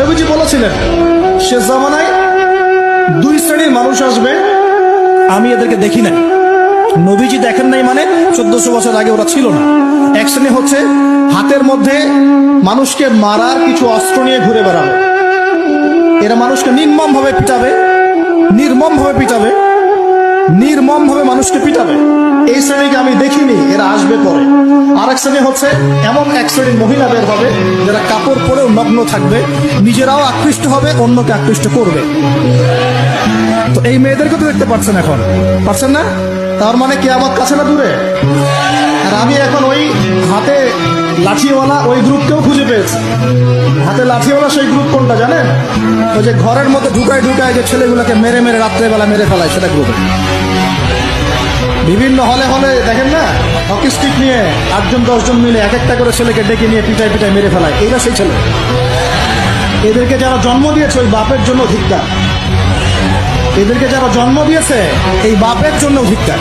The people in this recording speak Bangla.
নবীজি বলেছিলেন শেষ জামানায় দুই শ্রেণীর মানুষ আসবে, আমি এদেরকে দেখি নাই। নবীজি দেখেন নাই মানে 1400 বছর আগে ওরা ছিল না। এক শ্রেণী হচ্ছে হাতের মধ্যে মানুষকে মারার কিছু অস্ত্র নিয়ে ঘুরে বেড়াবে, এরা মানুষকে নির্মম ভাবে পিটাবে, নির্মম ভাবে মানুষকে পিটাবে। এই শ্রেণীকে আমি দেখিনি, এরা আসবে পরে। আরেক শ্রেণী হচ্ছে এমন এক শ্রেণীর মহিলা বের হবে যারা কাপড় পরেও নগ্ন থাকবে, নিজেরাও আকৃষ্ট হবে, অন্যকে আকৃষ্ট করবে। তো এই মেয়েদেরকে তো দেখতে পাচ্ছেন, এখন পাচ্ছেন না? তার মানে কিয়ামত কাছে না দূরে? আর আমি এখন ওই হাতে লাঠিওয়ালা ওই গ্রুপকেও খুঁজে পেয়েছি। হাতে লাঠিওয়ালা সেই গ্রুপ কোনটা জানেন? ওই যে ঘরের মধ্যে ঢুকায় যে ছেলেগুলোকে মেরে রাত্রেবেলা মেরে ফেলায়, সেটা গ্রুপে। বিভিন্ন হলে দেখেন না, হকি স্টিক নিয়ে 8-10 জন মিলে এক একটা করে ছেলেকে ডেকে নিয়ে পিটায় মেরে ফেলায়। এইরা সেই ছেলে। এদেরকে যারা জন্ম দিয়েছে ওই বাপের জন্য ধিক্কার, এদেরকে যারা জন্ম দিয়েছে এই বাপের জন্য ধিক্কার।